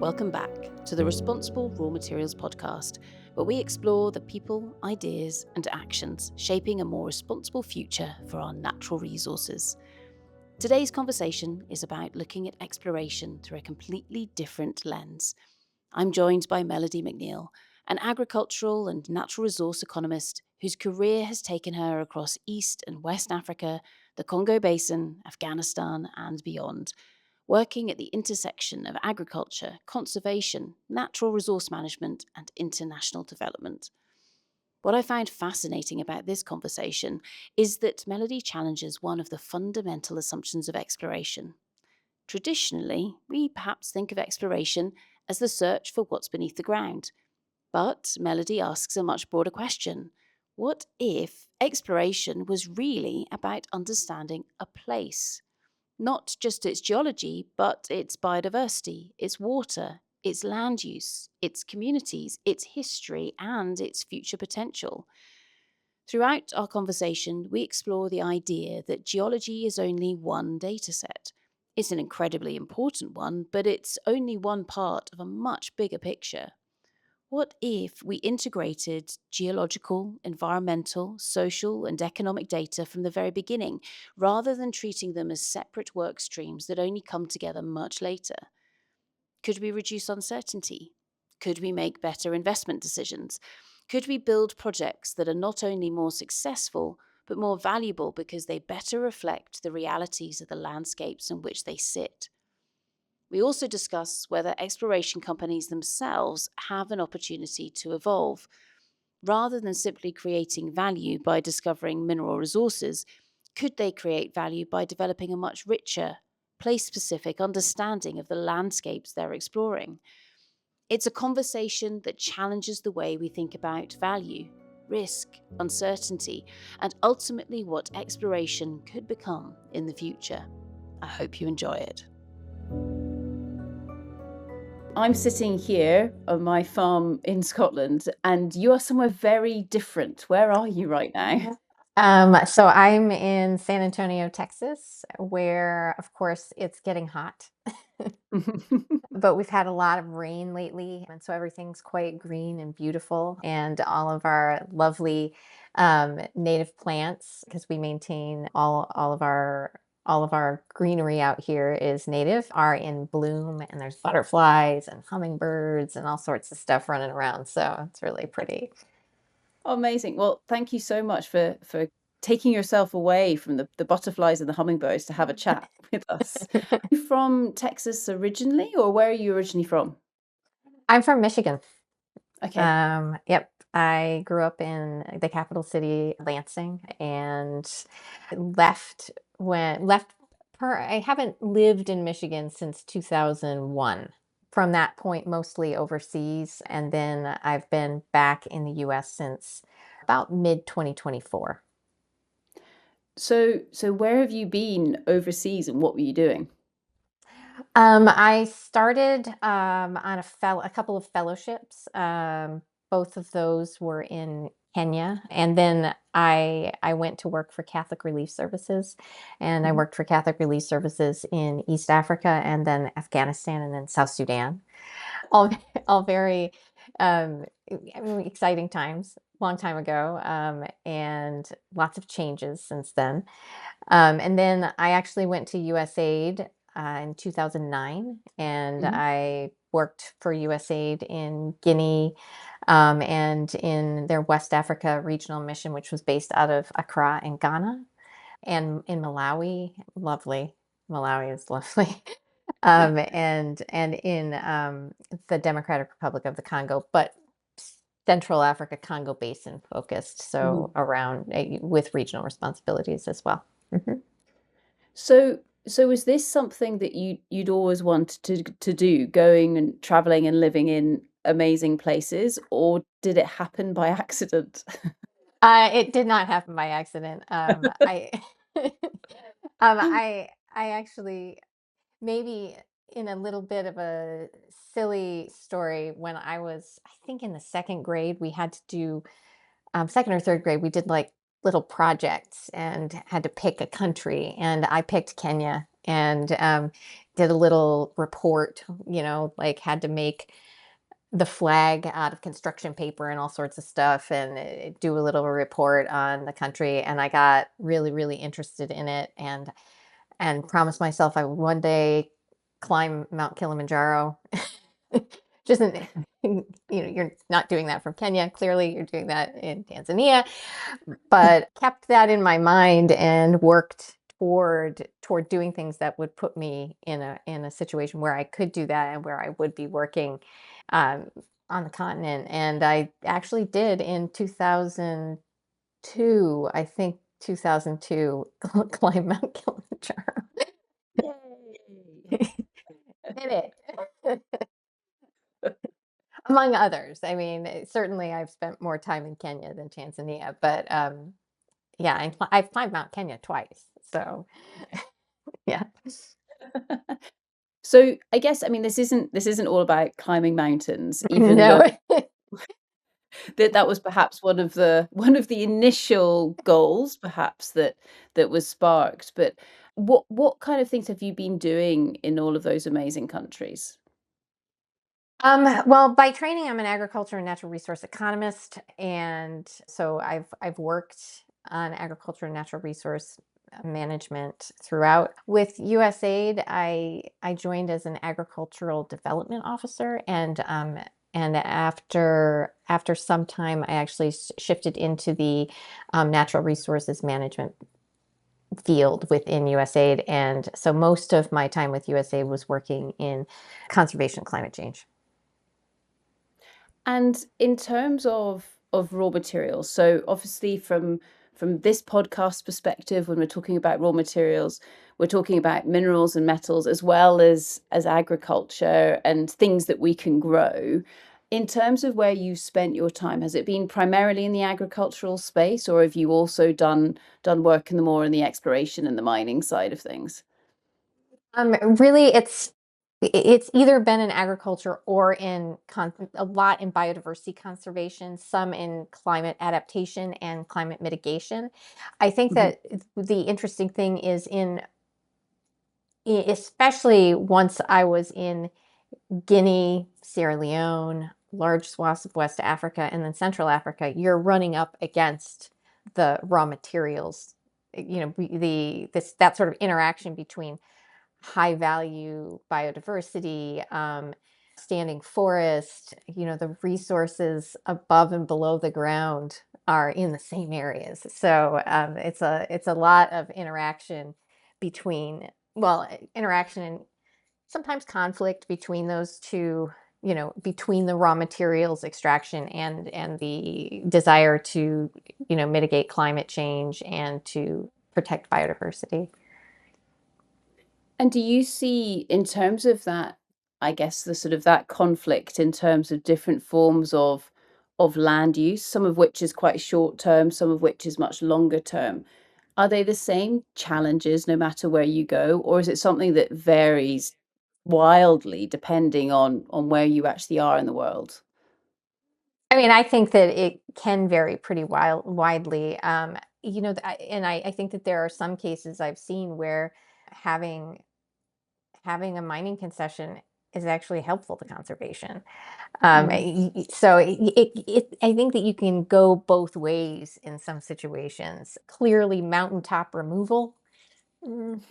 Welcome back to the Responsible Raw Materials podcast, where we explore the people, ideas, and actions shaping a more responsible future for our natural resources. Today's conversation is about looking at exploration through a completely different lens. I'm joined by Melody McNeil, an agricultural and natural resource economist whose career has taken her across East and West Africa, the Congo Basin, Afghanistan, and beyond, working at the intersection of agriculture, conservation, natural resource management, and international development. What I find fascinating about this conversation is that Melody challenges one of the fundamental assumptions of exploration. Traditionally, we perhaps think of exploration as the search for what's beneath the ground. But Melody asks a much broader question. What if exploration was really about understanding a place? Not just its geology, but its biodiversity, its water, its land use, its communities, its history, and its future potential. Throughout our conversation, we explore the idea that geology is only one dataset. It's an incredibly important one, but it's only one part of a much bigger picture. What if we integrated geological, environmental, social, and economic data from the very beginning, rather than treating them as separate work streams that only come together much later? Could we reduce uncertainty? Could we make better investment decisions? Could we build projects that are not only more successful, but more valuable because they better reflect the realities of the landscapes in which they sit? We also discuss whether exploration companies themselves have an opportunity to evolve. Rather than simply creating value by discovering mineral resources, could they create value by developing a much richer, place specific understanding of the landscapes they're exploring? It's a conversation that challenges the way we think about value, risk, uncertainty, and ultimately what exploration could become in the future. I hope you enjoy it. I'm sitting here on my farm in Scotland, and you are somewhere very different. Where are you right now? So I'm in San Antonio, Texas, where, of course, it's getting hot. But we've had a lot of rain lately, and so everything's quite green and beautiful. And all of our lovely native plants, because we maintain all of our greenery out here is native, are in bloom, and there's butterflies and hummingbirds and all sorts of stuff running around. So it's really pretty. Amazing. Well, thank you so much for taking yourself away from the butterflies and the hummingbirds to have a chat with us. You from Texas originally, or where are you originally from? I'm from Michigan. Okay. Yep. I grew up in the capital city, Lansing, and left I haven't lived in Michigan since 2001. From that point, mostly overseas, and then I've been back in the US since about mid 2024. So where have you been overseas and what were you doing? I started on a couple of fellowships. Both of those were in Kenya, and then I went to work for Catholic Relief Services, and I Mhm. worked for Catholic Relief Services in East Africa, and then Afghanistan, and then South Sudan. All all very um, exciting times. Long time ago, and lots of changes since then. And then I actually went to USAID in 2009, and Mhm. I worked for USAID in Guinea and in their West Africa regional mission, which was based out of Accra in Ghana, and in Malawi. Lovely. Malawi is lovely. And in the Democratic Republic of the Congo, but Central Africa, Congo Basin focused, so Mhm. around with regional responsibilities as well. Mhm. So was this something that you'd always wanted to do, going and traveling and living in amazing places, or did it happen by accident? It did not happen by accident. I, I actually, maybe in a little bit of a silly story, when I was, I think in the second grade, we had to do second or third grade, we did like little projects and had to pick a country, and I picked Kenya. and did a little report, like had to make the flag out of construction paper and all sorts of stuff, and do a little report on the country. And I got really, really interested in it, and promised myself I would one day climb Mount Kilimanjaro. Just you're not doing that from Kenya. Clearly, you're doing that in Tanzania, but kept that in my mind and worked toward doing things that would put me in a situation where I could do that and where I would be working um, on the continent. And I actually did in 2002, I think 2002, climb Mount Kilimanjaro. Yay! Did it. Among others. I mean, certainly I've spent more time in Kenya than Tanzania, but yeah, I've climbed Mount Kenya twice. So yeah. So I guess, I mean, this isn't all about climbing mountains, even No. though that was perhaps one of the initial goals, perhaps that was sparked. But what kind of things have you been doing in all of those amazing countries? Well, by training, I'm an agriculture and natural resource economist, and so I've worked on agriculture and natural resource management throughout. With USAID, I joined as an agricultural development officer, and after some time, I actually shifted into the natural resources management field within USAID, and so most of my time with USAID was working in conservation, climate change. And in terms of raw materials, so obviously from this podcast perspective, when we're talking about raw materials, we're talking about minerals and metals as well as agriculture and things that we can grow. In terms of where you spent your time, has it been primarily in the agricultural space, or have you also done work in the more in the exploration and the mining side of things? Really, it's either been in agriculture or in a lot in biodiversity conservation, some in climate adaptation and climate mitigation. I think Mhm. that the interesting thing is especially once I was in Guinea, Sierra Leone, large swaths of West Africa, and then Central Africa, you're running up against the raw materials. That sort of interaction between high value biodiversity, standing forest, the resources above and below the ground are in the same areas. So it's a lot of interaction between, well, interaction and sometimes conflict between those two, between the raw materials extraction and the desire to, mitigate climate change and to protect biodiversity. And do you see in terms of that, I guess the sort of that conflict in terms of different forms of land use, some of which is quite short term, some of which is much longer term. Are they the same challenges no matter where you go, or is it something that varies wildly depending on where you actually are in the world? I mean, I think that it can vary pretty widely. And I think that there are some cases I've seen where having having a mining concession is actually helpful to conservation. Mm. So I think that you can go both ways in some situations. Clearly, mountaintop removal, mm,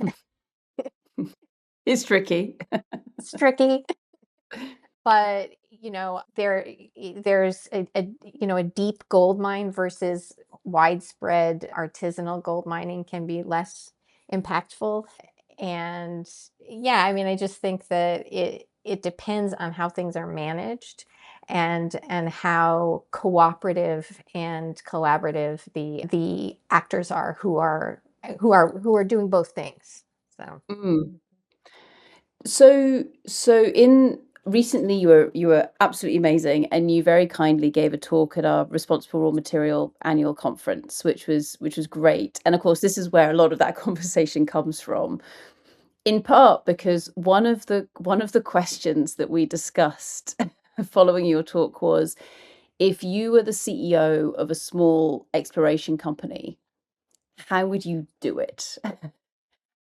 It's tricky. it's tricky. But, there's a deep gold mine versus widespread artisanal gold mining can be less impactful. And yeah, I mean, I just think that it depends on how things are managed and how cooperative and collaborative the actors are who are doing both things. So Mm. So in recently you were absolutely amazing, and you very kindly gave a talk at our Responsible Raw Material annual conference, which was great. And of course, this is where a lot of that conversation comes from, in part because one of the questions that we discussed following your talk was, if you were the CEO of a small exploration company, how would you do it?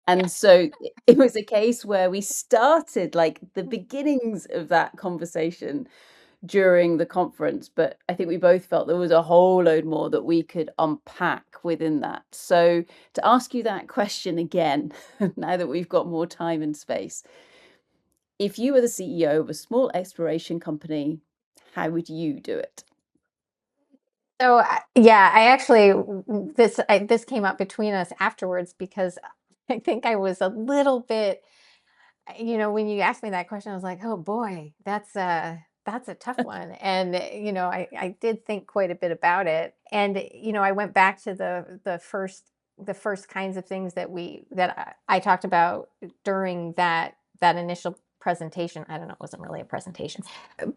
And so it was a case where we started like the beginnings of that conversation during the conference, but I think we both felt there was a whole load more that we could unpack within that. So to ask you that question again, now that we've got more time and space, if you were the CEO of a small exploration company, how would you do it? So, yeah, I actually this came up between us afterwards because I think I was a little bit, when you asked me that question, I was like, "Oh boy, that's a tough one." And I did think quite a bit about it. And I went back to the first kinds of things that I talked about during that initial presentation. I don't know, it wasn't really a presentation,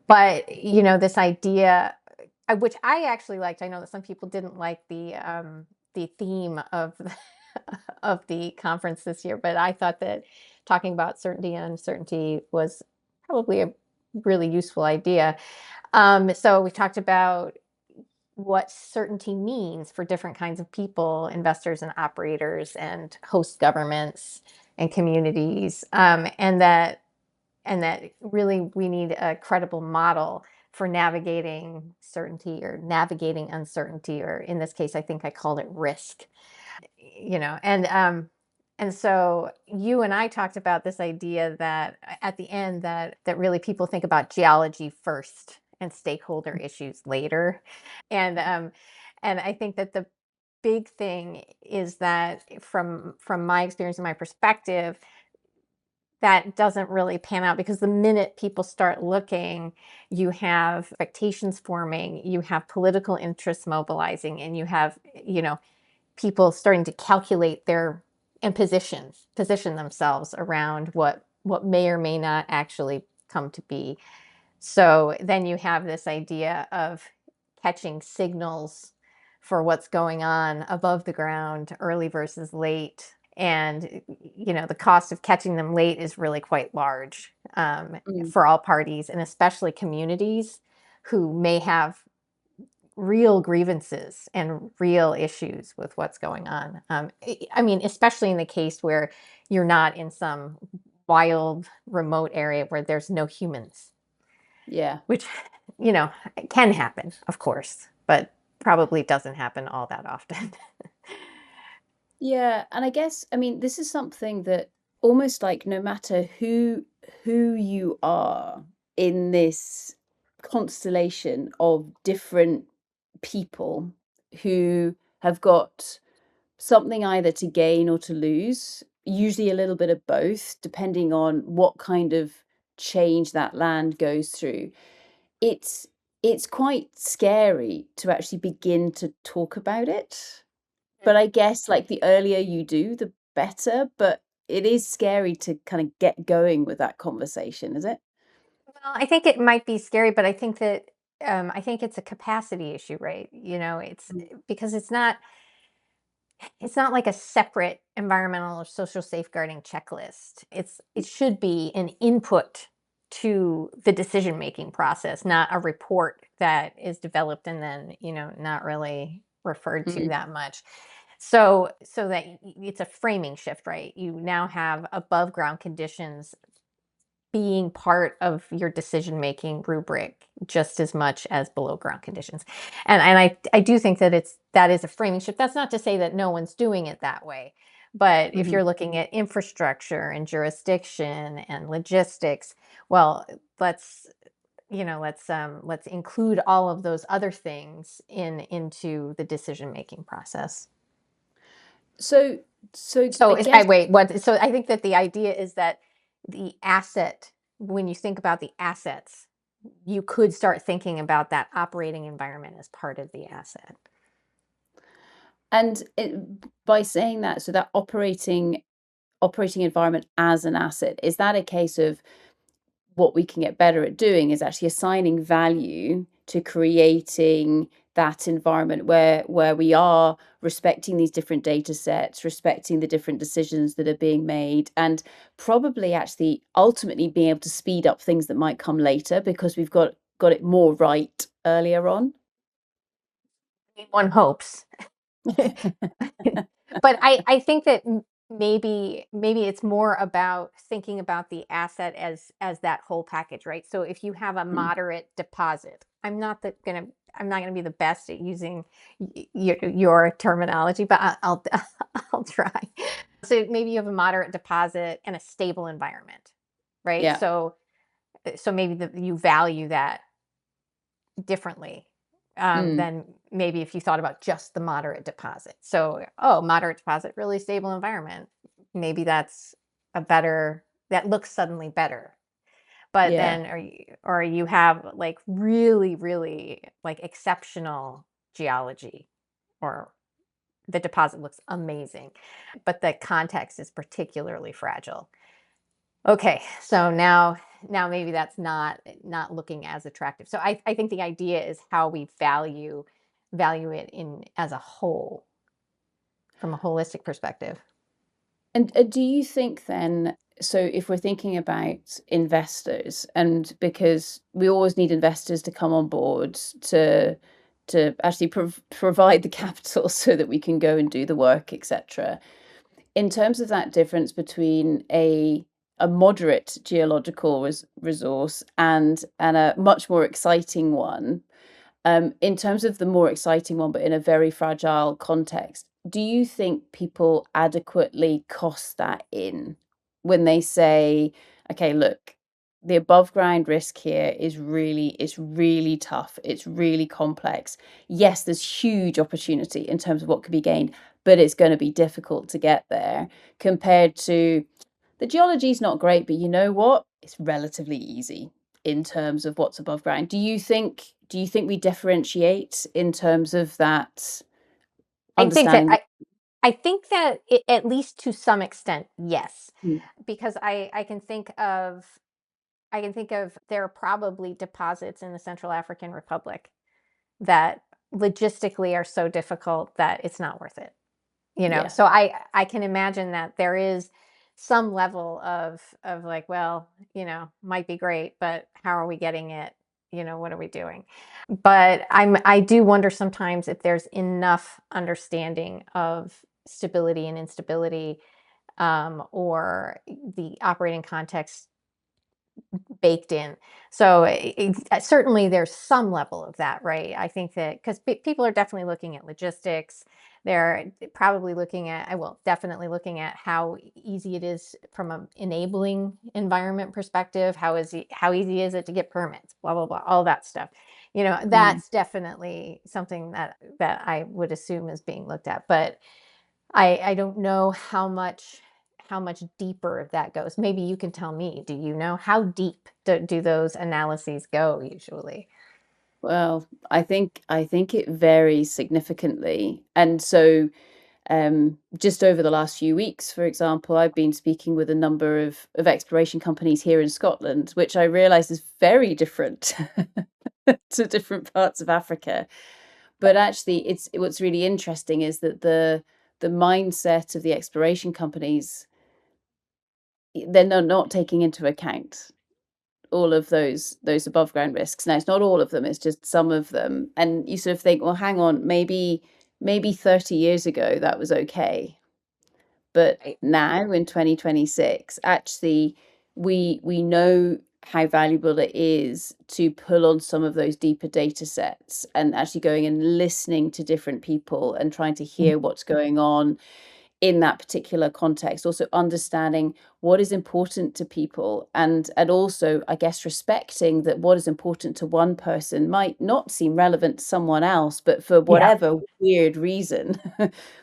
but this idea, which I actually liked. I know that some people didn't like the theme of of the conference this year, but I thought that talking about certainty and uncertainty was probably a really useful idea. So we talked about what certainty means for different kinds of people, investors and operators, and host governments and communities, and that really we need a credible model for navigating certainty or navigating uncertainty, or in this case, I think I called it risk. you know and so you and I talked about this idea that at the end, that really people think about geology first and stakeholder issues later. And I think that the big thing is that from my experience and my perspective, that doesn't really pan out, because the minute people start looking, you have expectations forming, you have political interests mobilizing, and you have, people starting to calculate their and position themselves around what may or may not actually come to be. So then you have this idea of catching signals for what's going on above the ground, early versus late. And, the cost of catching them late is really quite large, Mm, for all parties, and especially communities who may have real grievances and real issues with what's going on. I mean, especially in the case where you're not in some wild, remote area where there's no humans, yeah. which, can happen, of course, but probably doesn't happen all that often. Yeah, and I guess, I mean, this is something that almost like no matter who you are in this constellation of different people who have got something either to gain or to lose, usually a little bit of both, depending on what kind of change that land goes through. It's it's quite scary to actually begin to talk about it. But I guess, like, the earlier you do, the better, but it is scary to kinda get going with that conversation, is it? Well, I think it might be scary, but I think it's a capacity issue, right? It's Mm, because it's not like a separate environmental or social safeguarding checklist. It should be an input to the decision making process, not a report that is developed and then, not really referred to mm, that much. So that it's a framing shift, right? You now have above ground conditions being part of your decision making rubric just as much as below ground conditions. And I do think that is a framing shift. That's not to say that no one's doing it that way. But if mhm. you're looking at infrastructure and jurisdiction and logistics, well, let's let's include all of those other things into the decision making process. So so So I I guess wait, what so I think that the idea is that the asset, when you think about the assets, you could start thinking about that operating environment as part of the asset. and it by saying that, so that operating environment as an asset, is that a case of what we can get better at doing is actually assigning value to creating that environment where we are respecting these different data sets, respecting the different decisions that are being made, and probably actually ultimately being able to speed up things that might come later because we've got it more right earlier on. One hopes. But I think that maybe it's more about thinking about the asset as that whole package, right? So if you have a Mm. moderate deposit, I'm not gonna be the best at using your terminology, but I'll I'll try. So maybe you have a moderate deposit and a stable environment, right? Yeah. So maybe you value that differently, Mm. than maybe if you thought about just the moderate deposit. So, oh, moderate deposit, really stable environment. Maybe that looks suddenly better. But Yeah. then or you have like really, really like exceptional geology, or the deposit looks amazing, but the context is particularly fragile. Okay, so now maybe that's not looking as attractive. So I think the idea is how we value it in as a whole, from a holistic perspective. And do you think then, so if we're thinking about investors, and because we always need investors to come on board to actually provide the capital so that we can go and do the work, etc. In terms of that difference between a moderate geological resource and a much more exciting one, in terms of the more exciting one, but in a very fragile context, do you think people adequately cost that in when they say, okay, look, the above ground risk here it's really tough. It's really complex. Yes, there's huge opportunity in terms of what could be gained, but it's going to be difficult to get there compared to the geology is not great, but you know what? It's relatively easy in terms of what's above ground. Do you think we differentiate in terms of that I think that understanding? I think that at least to some extent, yes, Mm. because I can think of there are probably deposits in the Central African Republic that logistically are so difficult that it's not worth it. Yeah. So I can imagine that there is some level of like, well, might be great, but how are we getting it? What are we doing? But I do wonder sometimes if there's enough understanding of stability and instability, or the operating context baked in. So certainly there's some level of that, right? I think that because people are definitely looking at logistics, they're probably looking at, well, definitely looking at how easy it is from an enabling environment perspective. How easy is it to get permits? Blah blah blah, all that stuff. Mm. That's definitely something that I would assume is being looked at, but I don't know how much deeper that goes. Maybe you can tell me. Do you know how deep do those analyses go usually? Well, I think it varies significantly. And so just over the last few weeks, for example, I've been speaking with a number of exploration companies here in Scotland, which I realize is very different to different parts of Africa. But actually, it's what's really interesting is that the mindset of the exploration companies, they're not taking into account all of those above ground risks. Now, it's not all of them, it's just some of them. And you sort of think, well, hang on, maybe 30 years ago that was okay. But Right. now in 2026, actually, we know how valuable it is to pull on some of those deeper data sets and actually going and listening to different people and trying to hear what's going on in that particular context, also understanding what is important to people, and also, I guess, respecting that what is important to one person might not seem relevant to someone else, but for Yeah. whatever weird reason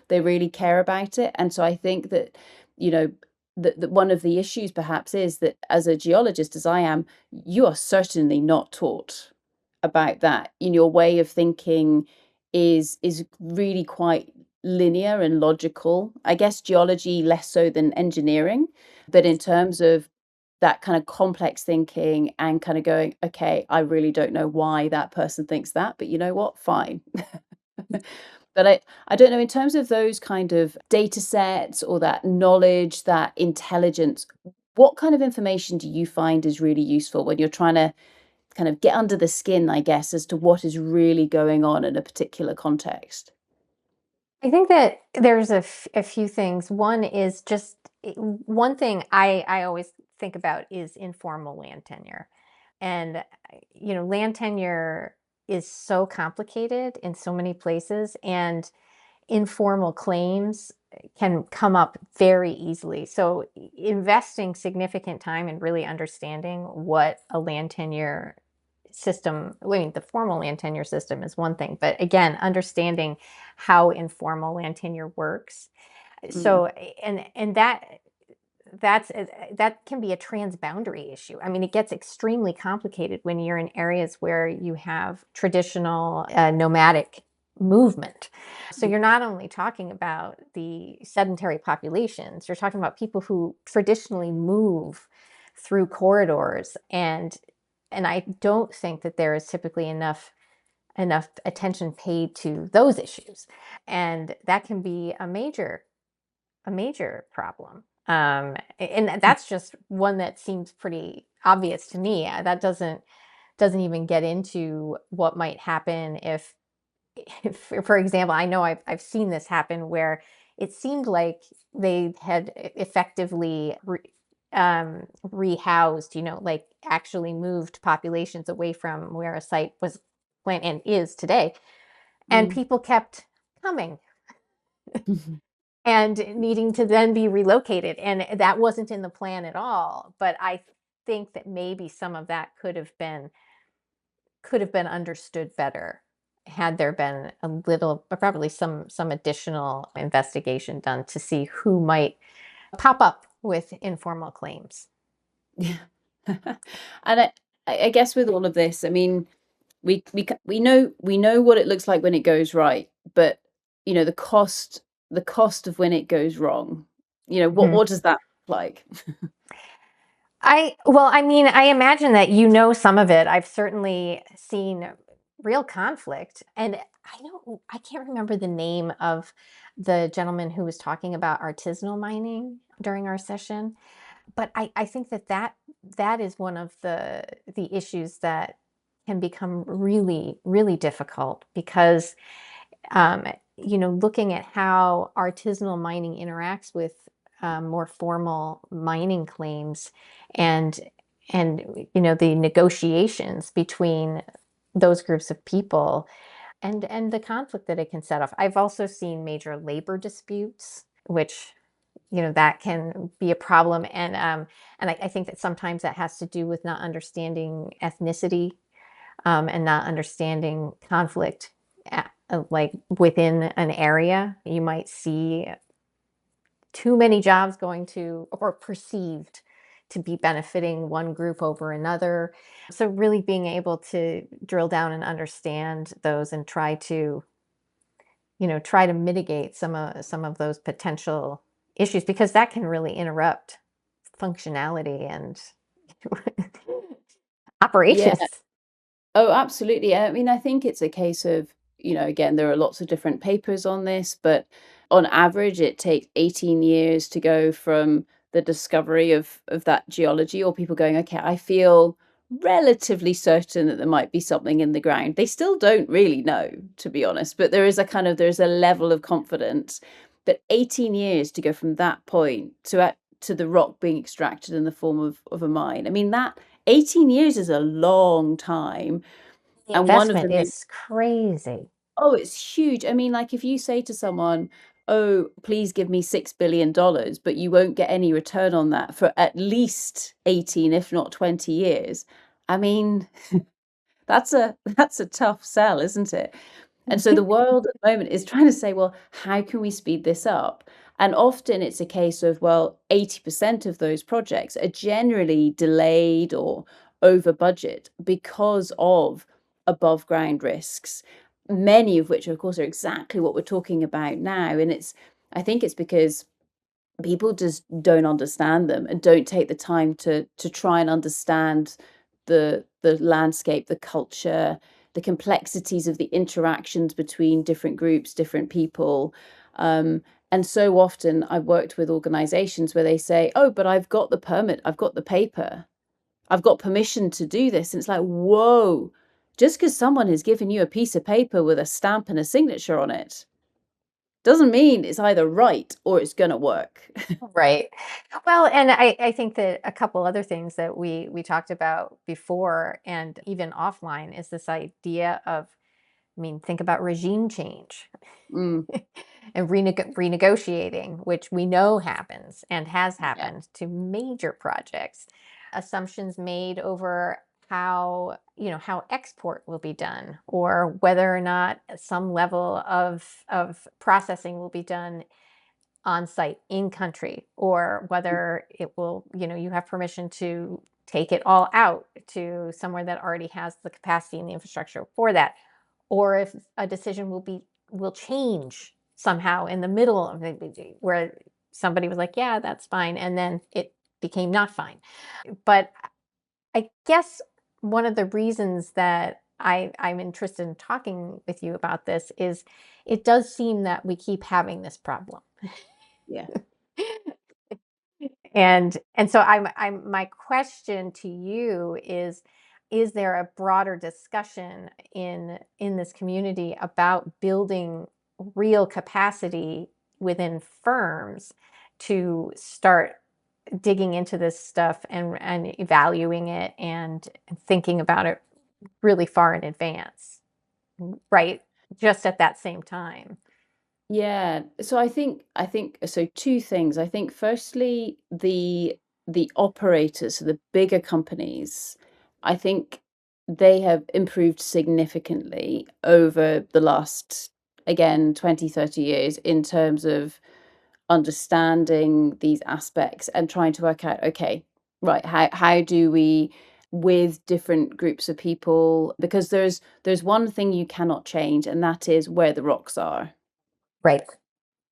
they really care about it. And so I think that, you know, that one of the issues perhaps is that as a geologist, as I am, you are certainly not taught about that. In your way of thinking is really quite linear and logical. I guess geology less so than engineering, but in terms of that kind of complex thinking and kind of going, okay, I really don't know why that person thinks that, but you know what? Fine. But I don't know, in terms of those kind of data sets or that knowledge, that intelligence, what kind of information do you find is really useful when you're trying to kind of get under the skin, I guess, as to what is really going on in a particular context? I think that there's a few things. One is just one thing I always think about is informal land tenure. And, land tenure is so complicated in so many places, and informal claims can come up very easily. So, investing significant time in really understanding what a land tenure system, I mean, the formal land tenure system is one thing, but again, understanding how informal land tenure works. Mm. So, and that can be a transboundary issue. I mean, it gets extremely complicated when you're in areas where you have traditional nomadic movement. So you're not only talking about the sedentary populations, you're talking about people who traditionally move through corridors, and I don't think that there is typically enough attention paid to those issues. And that can be a major problem. And that's just one that seems pretty obvious to me. That doesn't even get into what might happen if, for example, I know I've seen this happen where it seemed like they had effectively rehoused, like actually moved populations away from where a site was planned and is today, and Mm. people kept coming and needing to then be relocated, and that wasn't in the plan at all. But I think that maybe some of that could have been understood better had there been a little, probably some additional investigation done to see who might pop up with informal claims. Yeah. And I guess with all of this, I mean, we know what it looks like when it goes right, but the cost of when it goes wrong. What does that look like? Well, I mean, I imagine that some of it. I've certainly seen real conflict. And I can't remember the name of the gentleman who was talking about artisanal mining during our session, but I think that is one of the issues that can become really, really difficult because um, looking at how artisanal mining interacts with more formal mining claims, and the negotiations between those groups of people, and the conflict that it can set off. I've also seen major labor disputes, which that can be a problem, and I think that sometimes that has to do with not understanding ethnicity, and not understanding conflict, like within an area. You might see too many jobs going to, or perceived to be, benefiting one group over another. So really being able to drill down and understand those, and try to mitigate some of those potential issues, because that can really interrupt functionality and Yeah. operations. Oh, absolutely. I mean, I think it's a case of, again, there are lots of different papers on this, but on average, it takes 18 years to go from the discovery of that geology, or people going, okay, I feel relatively certain that there might be something in the ground. They still don't really know, to be honest, but there's a level of confidence. But 18 years to go from that point to the rock being extracted in the form of a mine. I mean, that 18 years is a long time. The And one of investment the main is crazy. Oh, it's huge. I mean, like, if you say to someone, "Oh, please give me $6 billion," but you won't get any return on that for at least 18, if not 20 years. I mean, that's a tough sell, isn't it? And so the world at the moment is trying to say, well, how can we speed this up? And often it's a case of, well, 80% of those projects are generally delayed or over budget because of above ground risks, many of which, of course, are exactly what we're talking about now. And I think it's because people just don't understand them and don't take the time to try and understand the landscape, the culture, the complexities of the interactions between different groups, different people. And so often I've worked with organizations where they say, "Oh, but I've got the permit, I've got the paper, I've got permission to do this." And it's like, whoa, just because someone has given you a piece of paper with a stamp and a signature on it doesn't mean it's either right or it's going to work. Right. Well, and I think that a couple other things that we talked about before and even offline is this idea of, I mean, think about regime change Mm, and renegotiating, which we know happens and has yeah. happened to major projects. Assumptions made over how, how export will be done, or whether or not some level of processing will be done on site in country, or whether it will, you have permission to take it all out to somewhere that already has the capacity and the infrastructure for that, or if a decision will change somehow in the middle of it, where somebody was like, yeah, that's fine, and then it became not fine. But I guess one of the reasons that I'm interested in talking with you about this is it does seem that we keep having this problem. Yeah. And so I'm my question to you is there a broader discussion in this community about building real capacity within firms to start digging into this stuff and evaluating it and thinking about it really far in advance, right? Just at that same time. Yeah. So I think so two things. I think firstly the operators, so the bigger companies, I think they have improved significantly over the last, again, 20, 30 years in terms of understanding these aspects and trying to work out, okay, right, how do we, with different groups of people, because there's one thing you cannot change, and that is where the rocks are. Right.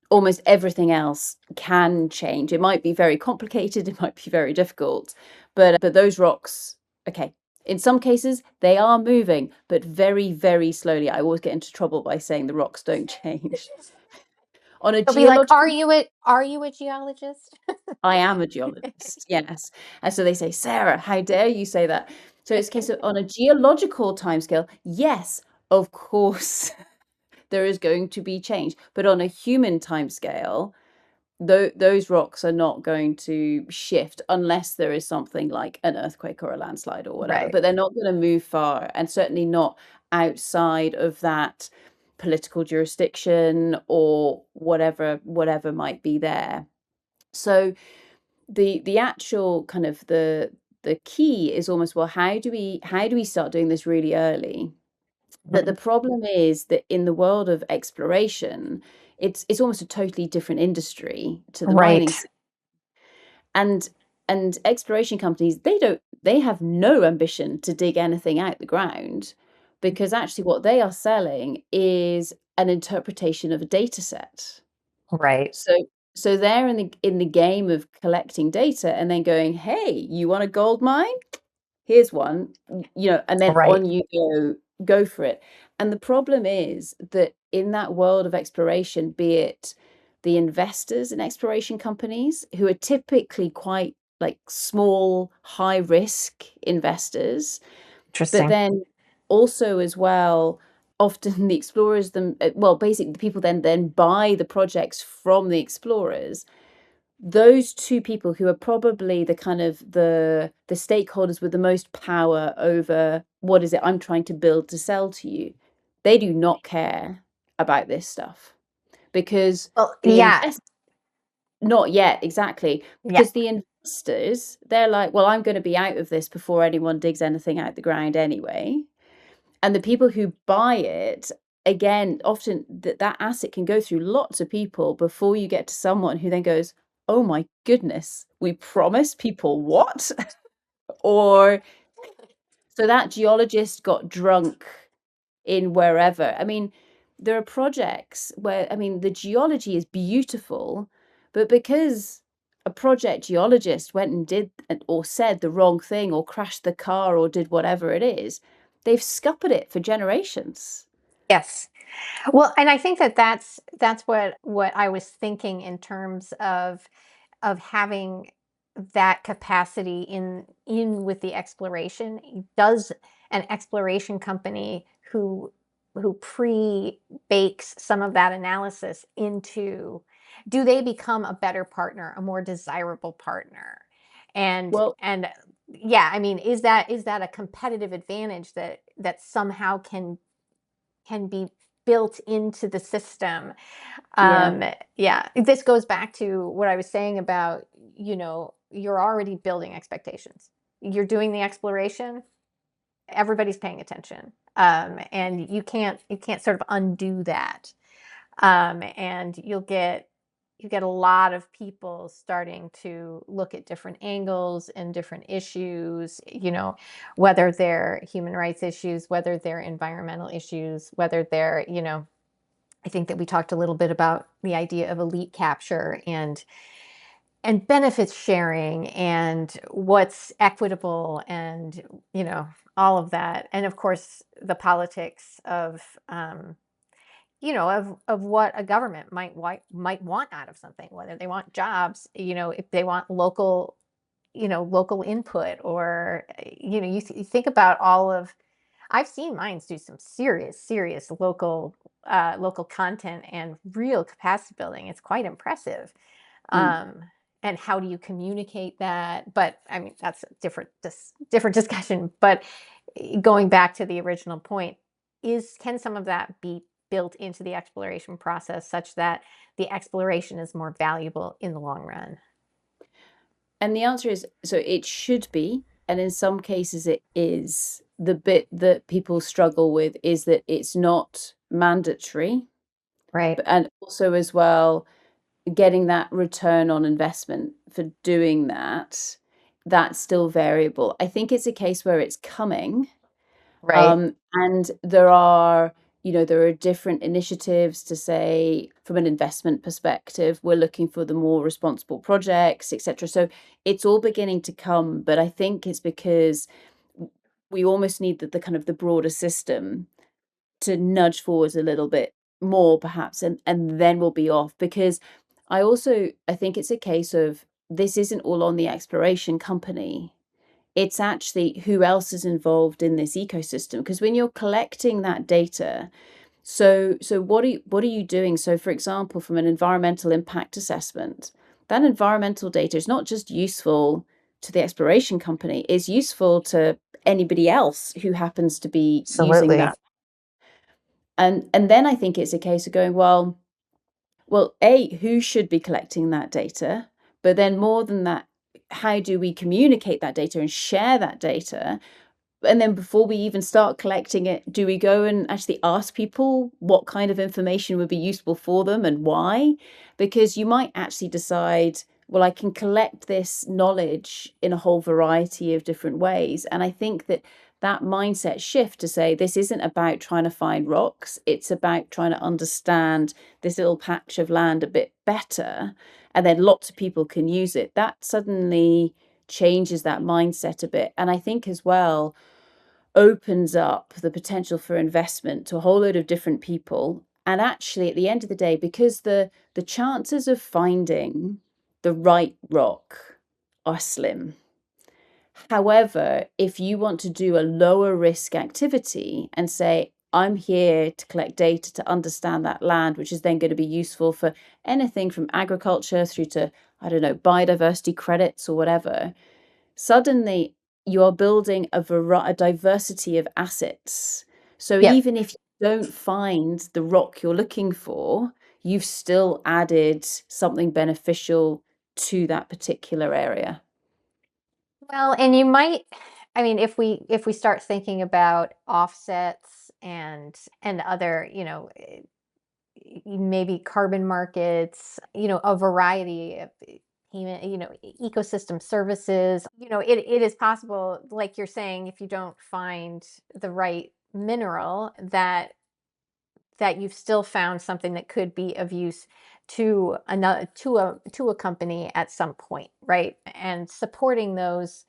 Almost everything else can change. It might be very complicated, it might be very difficult, but those rocks, okay, in some cases they are moving, but very, very slowly. I always get into trouble by saying the rocks don't change. On a They'll be like, geological, are you a geologist? I am a geologist, yes. And so they say, Sarah, how dare you say that? So it's a case of, on a geological timescale, yes, of course, there is going to be change. But on a human timescale, those rocks are not going to shift unless there is something like an earthquake or a landslide or whatever. Right. But they're not going to move far, and certainly not outside of that political jurisdiction or whatever might be there. So the actual kind of the key is almost, well, how do we start doing this really early? But the Mhm. problem is that in the world of exploration, it's almost a totally different industry to the mining. Right. And exploration companies, they have no ambition to dig anything out the ground, because actually what they are selling is an interpretation of a data set. Right. So they're in the game of collecting data and then going, hey, you want a gold mine? Here's one, and then Right. on you go for it. And the problem is that in that world of exploration, be it the investors in exploration companies, who are typically quite like small, high risk investors, but Interesting. then also as well, often the explorers, well, basically the people then buy the projects from the explorers. Those two people, who are probably the kind of the stakeholders with the most power over what is it I'm trying to build to sell to you, they do not care about this stuff, because Well, the yeah. invest not yet, exactly, Yeah. because the investors, they're like, well, I'm going to be out of this before anyone digs anything out the ground anyway. And the people who buy it, again, often that asset can go through lots of people before you get to someone who then goes, oh my goodness, we promised people what? Or so that geologist got drunk in wherever. I mean, there are projects where, I mean, the geology is beautiful, but because a project geologist went and did or said the wrong thing or crashed the car or did whatever it is, they've scuppered it for generations. Yes. Well, and I think that that's what I was thinking in terms of having that capacity in with the exploration. Does an exploration company who pre-bakes some of that analysis into, do they become a better partner, a more desirable partner? Well, And yeah, I mean, is that a competitive advantage that somehow can be built into the system? yeah. Yeah, this goes back to what I was saying about, you're already building expectations. You're doing the exploration, everybody's paying attention. And you can't sort of undo that. And you get a lot of people starting to look at different angles and different issues, whether they're human rights issues, whether they're environmental issues, whether they're, I think that we talked a little bit about the idea of elite capture and benefits sharing and what's equitable and, all of that. And of course, the politics of what a government might want out of something, whether they want jobs, if they want local input, or, you think about all of, I've seen mines do some serious local content and real capacity building. It's quite impressive. Mm. Um, and how do you communicate that? But I mean, that's a different discussion. But going back to the original point, can some of that be built into the exploration process such that the exploration is more valuable in the long run? And the answer is, so it should be, and in some cases it is. The bit that people struggle with is that it's not mandatory, Right. but and also as well, getting that return on investment for doing that, that's still variable. I think it's a case where it's coming. Right. And there are different initiatives to say, from an investment perspective, we're looking for the more responsible projects, etc. So it's all beginning to come, but I think it's because we almost need the kind of the broader system to nudge forwards a little bit more, perhaps, and then we'll be off. Because I think it's a case of, this isn't all on the exploration company. It's actually who else is involved in this ecosystem. Because when you're collecting that data, so what are you doing? So for example, from an environmental impact assessment, that environmental data is not just useful to the exploration company, it's useful to anybody else who happens to be using Absolutely. that. And then I think it's a case of going, well, A, who should be collecting that data? But then more than that, how do we communicate that data and share that data? And then before we even start collecting it, do we go and actually ask people what kind of information would be useful for them and why? Because you might actually decide, well, I can collect this knowledge in a whole variety of different ways. And I think that mindset shift to say, this isn't about trying to find rocks, it's about trying to understand this little patch of land a bit better, and then lots of people can use it, that suddenly changes that mindset a bit. And I think as well, opens up the potential for investment to a whole load of different people. And actually, at the end of the day, because the chances of finding the right rock are slim. However, if you want to do a lower risk activity and say, I'm here to collect data to understand that land, which is then going to be useful for anything from agriculture through to, I don't know, biodiversity credits or whatever, suddenly you're building a diversity of assets. So Yep. even if you don't find the rock you're looking for, you've still added something beneficial to that particular area. Well, and you might, I mean, if we start thinking about offsets and other, maybe carbon markets, a variety of payment, ecosystem services, it is possible, like you're saying, if you don't find the right mineral, that you've still found something that could be of use to another to a company at some point, right? And supporting those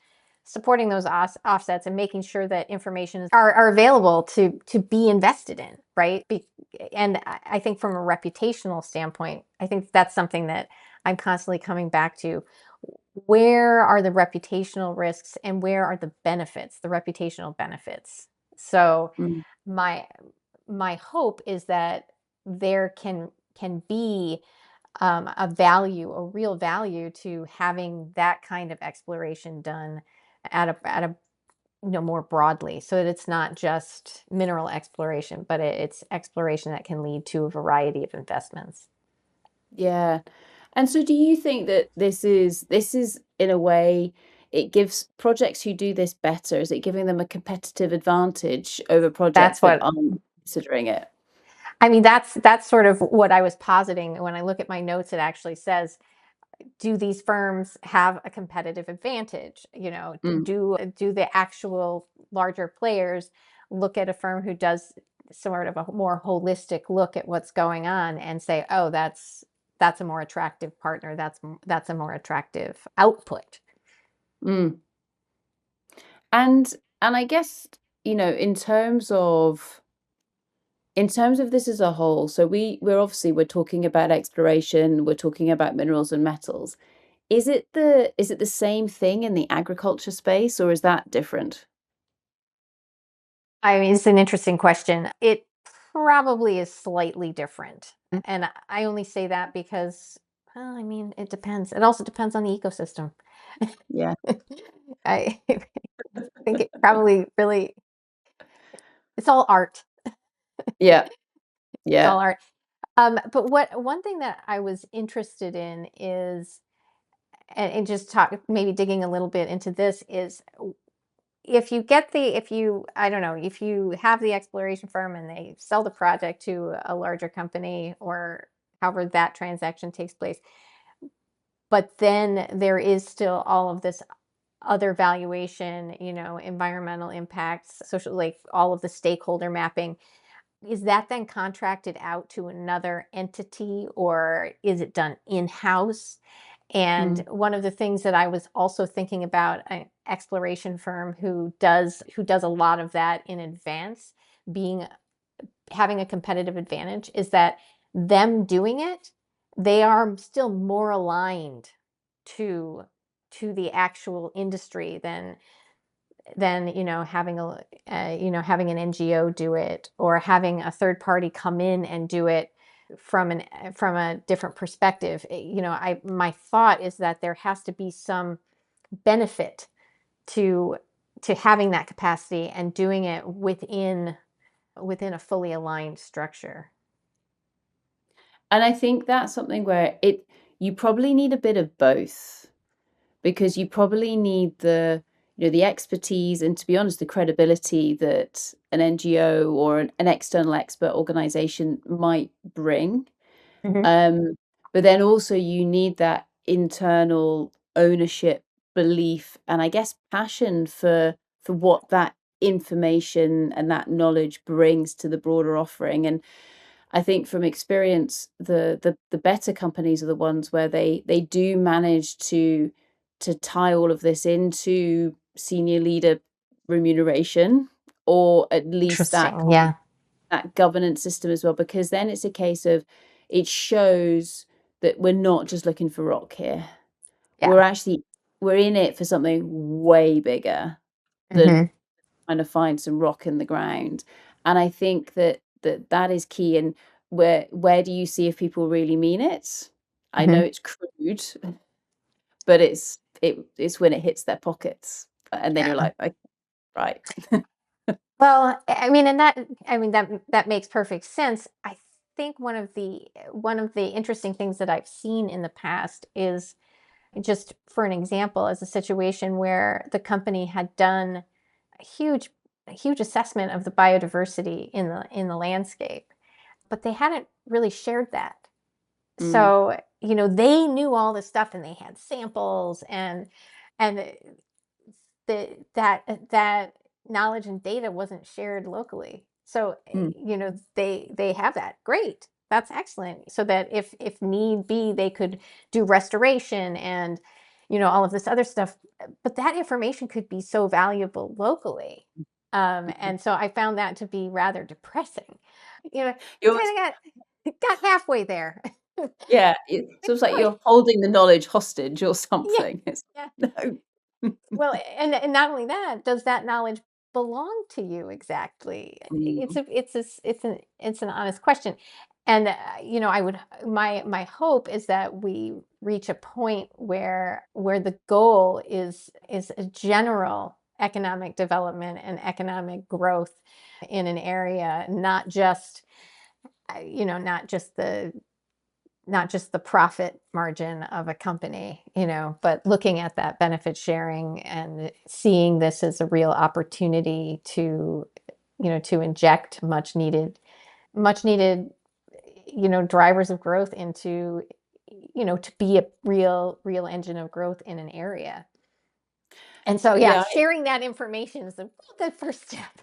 offsets and making sure that information are available to be invested in, right? And I think from a reputational standpoint, I think that's something that I'm constantly coming back to. Where are the reputational risks and where are the benefits, the reputational benefits? So Mm. my my hope is that there can be a value, a real value to having that kind of exploration done at a more broadly, so that it's not just mineral exploration, but it's exploration that can lead to a variety of investments. Yeah. And so do you think that this is in a way it gives projects who do this better? Is it giving them a competitive advantage over projects That's that what aren't considering it? I mean, that's sort of what I was positing. When I look at my notes, it actually says, do these firms have a competitive advantage? Mm, Do the actual larger players look at a firm who does sort of a more holistic look at what's going on and say, oh, that's a more attractive partner. That's a more attractive output. mm. And I guess, in terms of this as a whole, so we're talking about exploration, we're talking about minerals and metals. Is it the same thing in the agriculture space, or is that different? I mean, it's an interesting question. It probably is slightly different. And I only say that because, well, I mean, it depends. It also depends on the ecosystem. Yeah. I think it probably really, it's all art. Yeah. It's Yeah. all art. But one thing that I was interested in is, and just talk, maybe digging a little bit into this is, if you, I don't know, if you have the exploration firm and they sell the project to a larger company, or however that transaction takes place, but then there is still all of this other valuation, environmental impacts, social, like all of the stakeholder mapping. Is that then contracted out to another entity, or is it done in-house? And Mm, one of the things that I was also thinking about, an exploration firm who does a lot of that in advance, being having a competitive advantage, is that them doing it, they are still more aligned to the actual industry than having an NGO do it, or having a third party come in and do it from a different perspective. I my thought is that there has to be some benefit to having that capacity and doing it within a fully aligned structure. and I think that's something where it you probably need a bit of both, because you probably need the expertise and, to be honest, the credibility that an NGO or an external expert organization might bring. Mhm. Um, but then also you need that internal ownership, belief, and I guess passion for what that information and that knowledge brings to the broader offering. And I think from experience, the better companies are the ones where they do manage to tie all of this into senior leader remuneration, or at least that Interesting. Yeah. that governance system as well, because then it's a case of it shows that we're not just looking for rock here. Yeah. We're in it for something way bigger than Hmm. trying to find some rock in the ground. And I think that is key. And where do you see if people really mean it? I know Hmm. it's crude, but it's when it hits their pockets. And then you're Yeah. like, okay, right. Well, I mean, that makes perfect sense. I think one of the interesting things that I've seen in the past is, just for an example, as a situation where the company had done a huge assessment of the biodiversity in the landscape, but they hadn't really shared that. Mm, So, they knew all this stuff and they had samples, and that knowledge and data wasn't shared locally. So, mm, they have that. Great. That's excellent. So that if need be, they could do restoration and all of this other stuff. But that information could be so valuable locally. mhm. And so I found that to be rather depressing. You You're kind of got halfway there. Yeah, it's Like, almost like really? you're holding the knowledge hostage or Yeah. something. It's Yeah. no. Well, and not only that, does that knowledge belong to you exactly? It's Mm. a it's an honest question. And I would my hope is that we reach a point where the goal is a general economic development and economic growth in an area, not just not just the profit margin of a company, but looking at that benefit sharing and seeing this as a real opportunity to inject much needed, drivers of growth into, to be a real engine of growth in an area. And so, yeah, Yeah. sharing that information is a real good first step.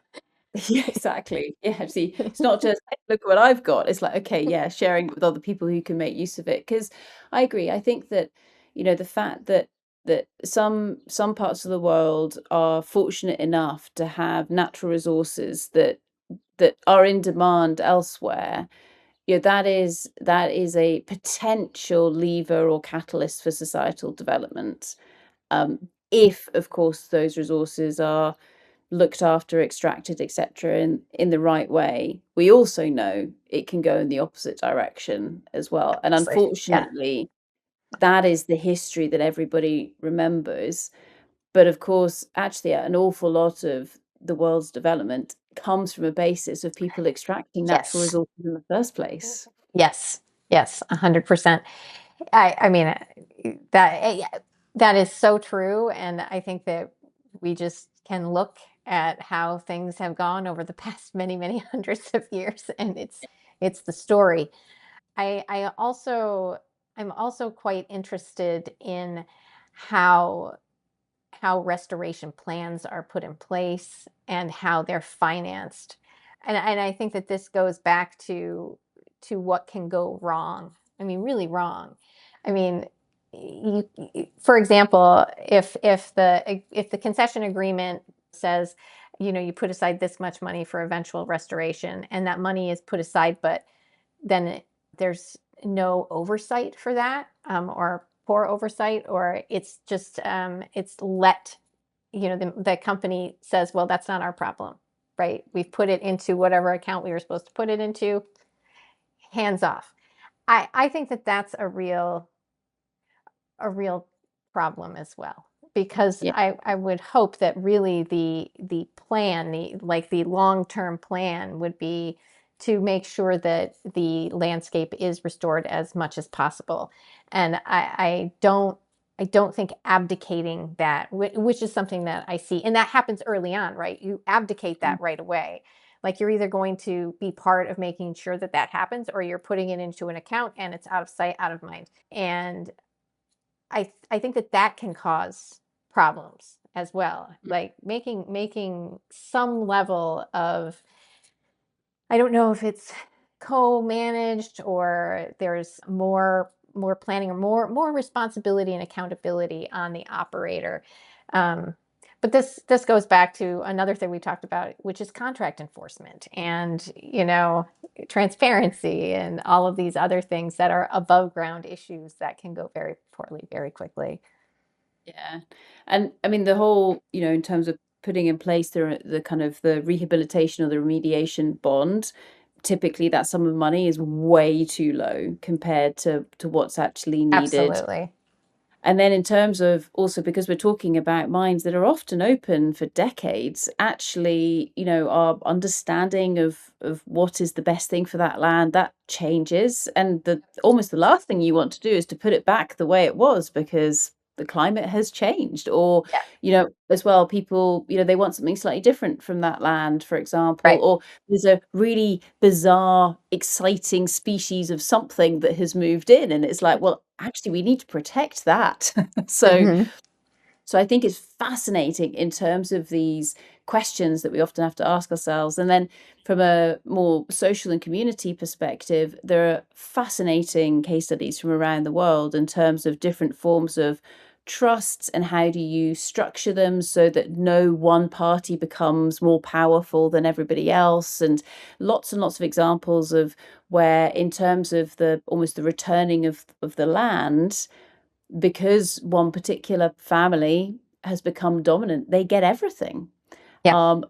Yeah, exactly. Yeah, see, it's not just, "Hey, look what I've got." It's like, okay, yeah, sharing it with other people who can make use of it. Because I agree. I think that, the fact that some parts of the world are fortunate enough to have natural resources that are in demand elsewhere, that is a potential lever or catalyst for societal development. If, of course, those resources are looked after, extracted, etc., in the right way. We also know it can go in the opposite direction as well. And Obviously. Yeah. unfortunately, that is the history that everybody remembers. But of course, actually, an awful lot of the world's development comes from a basis of people extracting natural Yes. resources in the first place. Yes. Yes. 100%. I mean, that is so true, and I think that we just can look at how things have gone over the past many hundreds of years, and it's the story. I'm also quite interested in how restoration plans are put in place and how they're financed. And I think that this goes back to what can go wrong. I mean, really wrong. I mean, for example, if the concession agreement says, you put aside this much money for eventual restoration, and that money is put aside, but then there's no oversight for that, or poor oversight, or it's just it's let the company says, well, that's not our problem, right? We've put it into whatever account we were supposed to put it into. Hands off. I think that that's a real problem as well, because Yeah. I would hope that really the plan, the long-term plan would be to make sure that the landscape is restored as much as possible. And I don't think abdicating that, which is something that I see, and that happens early on, right? You abdicate Mm. that right away. Like, you're either going to be part of making sure that that happens, or you're putting it into an account and it's out of sight, out of mind. And I think that that can cause problems as well, like making some level of, I don't know if it's co-managed, or there's more planning, or more responsibility and accountability on the operator. Um, but this goes back to another thing we talked about, which is contract enforcement and transparency and all of these other things that are above ground issues that can go very poorly very quickly. Yeah. And I mean, the whole, in terms of putting in place the kind of the rehabilitation or the remediation bond, typically that sum of money is way too low compared to what's actually needed. Absolutely. And then in terms of also, because we're talking about mines that are often open for decades, actually, our understanding of what is the best thing for that land, that changes. And the almost the last thing you want to do is to put it back the way it was, because the climate has changed. Or, Yeah. as well, people, they want something slightly different from that land, for example, Right. or there's a really bizarre, exciting species of something that has moved in, and it's like, well, actually, we need to protect that. So, Hmm. I think it's fascinating in terms of these questions that we often have to ask ourselves. And then from a more social and community perspective, there are fascinating case studies from around the world in terms of different forms of trusts and how do you structure them so that no one party becomes more powerful than everybody else. And lots of examples of where, in terms of the almost the returning of the land, because one particular family has become dominant, they get everything. Yeah.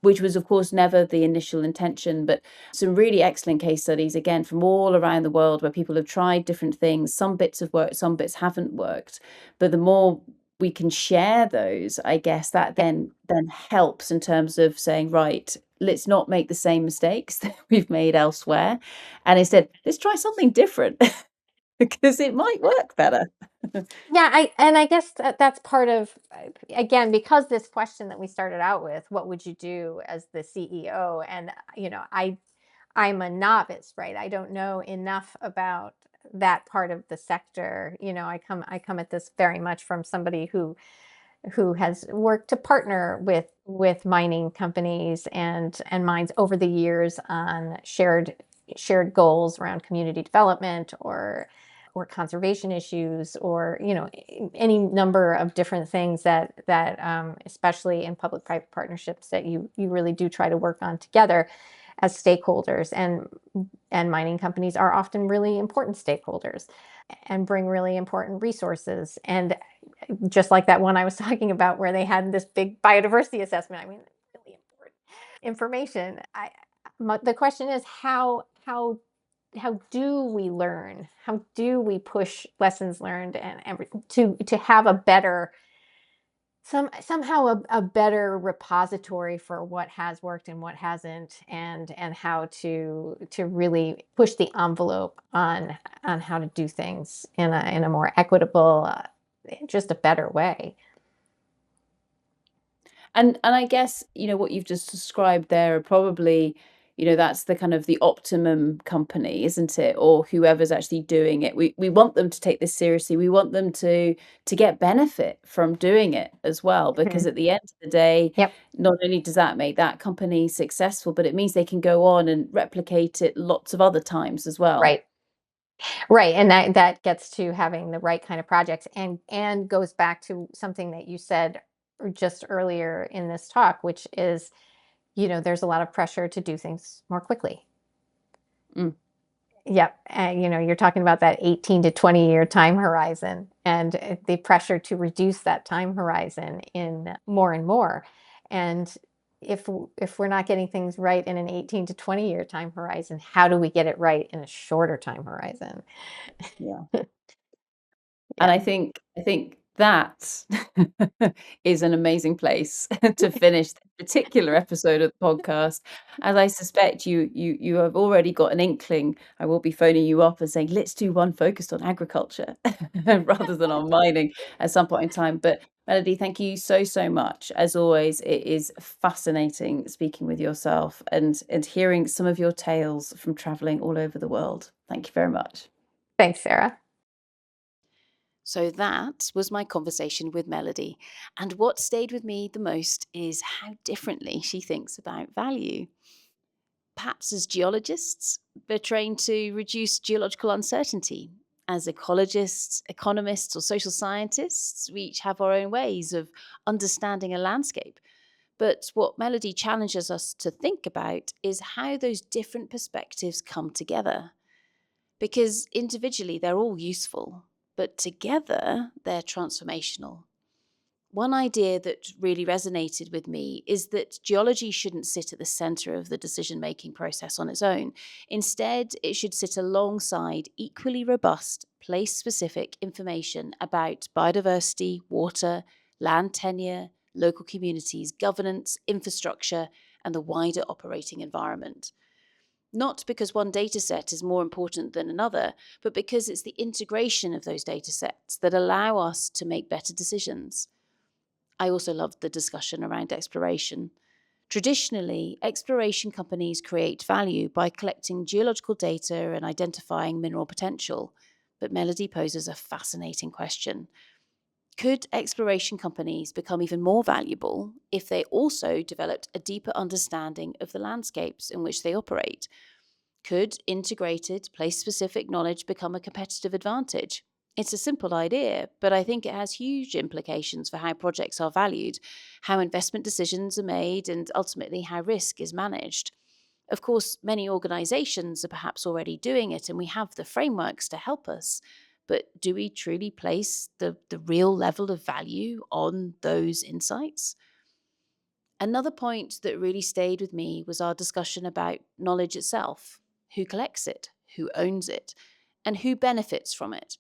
Which was, of course, never the initial intention, but some really excellent case studies, again, from all around the world where people have tried different things. Some bits have worked, some bits haven't worked. But the more we can share those, I guess that then helps in terms of saying, right, let's not make the same mistakes that we've made elsewhere. And instead, let's try something different because it might work better. Yeah, I guess that's part of, again, because this question that we started out with, what would you do as the CEO? And I'm a novice, right? I don't know enough about that part of the sector. I come at this very much from somebody who has worked to partner with mining companies and mines over the years on shared goals around community development or conservation issues, or any number of different things that especially in public private partnerships, that you really do try to work on together as stakeholders. And mining companies are often really important stakeholders and bring really important resources. And just like that one I was talking about, where they had this big biodiversity assessment. I mean, really important information. The question is, how do we learn? How do we push lessons learned to have a better, somehow a better repository for what has worked and what hasn't, and how to really push the envelope on how to do things in a more equitable, just a better way. And I guess, what you've just described there are probably, that's the kind of the optimum company, isn't it? Or whoever's actually doing it. We want them to take this seriously. We want them to get benefit from doing it as well, because Mhm. at the end of the day, Yep. not only does that make that company successful, but it means they can go on and replicate it lots of other times as well. Right. Right, and that gets to having the right kind of projects, and goes back to something that you said just earlier in this talk, which is, there's a lot of pressure to do things more quickly. Mm, Yep, and you're talking about that 18 to 20-year time horizon, and the pressure to reduce that time horizon in more and more. And if we're not getting things right in an 18 to 20-year time horizon, how do we get it right in a shorter time horizon? yeah. And Yeah. I think that is an amazing place to finish this particular episode of the podcast. As I suspect you have already got an inkling, I will be phoning you up and saying, let's do one focused on agriculture rather than on mining at some point in time. But Melody, thank you so, so much. As always, it is fascinating speaking with yourself and hearing some of your tales from traveling all over the world. Thank you very much. Thanks, Sarah. So that was my conversation with Melody. And what stayed with me the most is how differently she thinks about value. Perhaps as geologists, we're trained to reduce geological uncertainty. As ecologists, economists, or social scientists, we each have our own ways of understanding a landscape. But what Melody challenges us to think about is how those different perspectives come together. Because individually, they're all useful, but together, they're transformational. One idea that really resonated with me is that geology shouldn't sit at the center of the decision making process on its own. Instead, it should sit alongside equally robust, place specific information about biodiversity, water, land tenure, local communities, governance, infrastructure, and the wider operating environment. Not because one data set is more important than another, but because it's the integration of those data sets that allow us to make better decisions. I also loved the discussion around exploration. Traditionally, exploration companies create value by collecting geological data and identifying mineral potential. But Melody poses a fascinating question. Could exploration companies become even more valuable if they also developed a deeper understanding of the landscapes in which they operate? Could integrated, place specific knowledge become a competitive advantage? It's a simple idea, but I think it has huge implications for how projects are valued, how investment decisions are made, and ultimately how risk is managed. Of course, many organizations are perhaps already doing it, and we have the frameworks to help us. But do we truly place the real level of value on those insights? Another point that really stayed with me was our discussion about knowledge itself: who collects it, who owns it, and who benefits from it.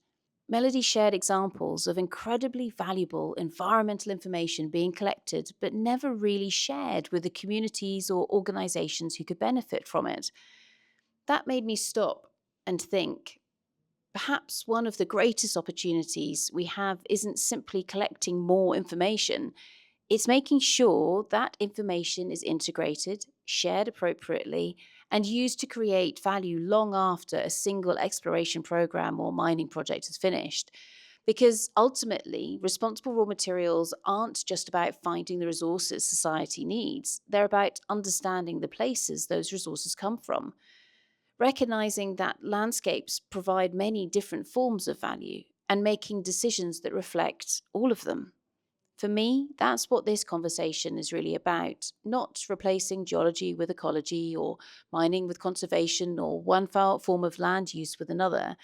Melody shared examples of incredibly valuable environmental information being collected but never really shared with the communities or organisations who could benefit from it. That made me stop and think. Perhaps one of the greatest opportunities we have isn't simply collecting more information, it's making sure that information is integrated, shared appropriately, and used to create value long after a single exploration program or mining project is finished. Because ultimately, responsible raw materials aren't just about finding the resources society needs, they're about understanding the places those resources come from. Recognizing that landscapes provide many different forms of value and making decisions that reflect all of them. For me, that's what this conversation is really about, not replacing geology with ecology or mining with conservation or one form of land use with another.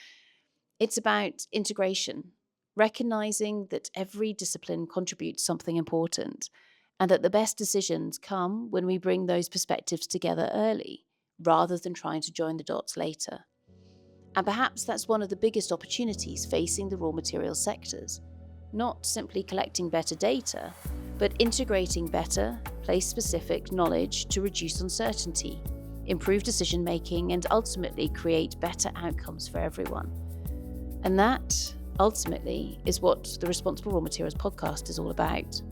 It's about integration, recognizing that every discipline contributes something important and that the best decisions come when we bring those perspectives together early rather than trying to join the dots later. And perhaps that's one of the biggest opportunities facing the raw materials sectors. Not simply collecting better data, but integrating better, place-specific knowledge to reduce uncertainty, improve decision-making, and ultimately create better outcomes for everyone. And that, ultimately, is what the Responsible Raw Materials podcast is all about.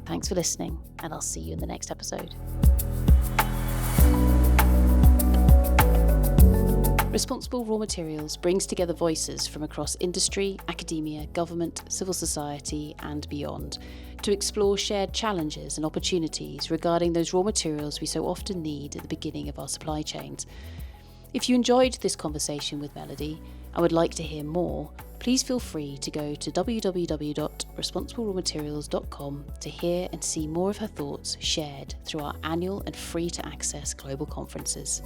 Thanks for listening, and I'll see you in the next episode. Responsible Raw Materials brings together voices from across industry, academia, government, civil society, and beyond to explore shared challenges and opportunities regarding those raw materials we so often need at the beginning of our supply chains. If you enjoyed this conversation with Melody and would like to hear more, please feel free to go to www.responsiblerawmaterials.com to hear and see more of her thoughts shared through our annual and free-to-access global conferences.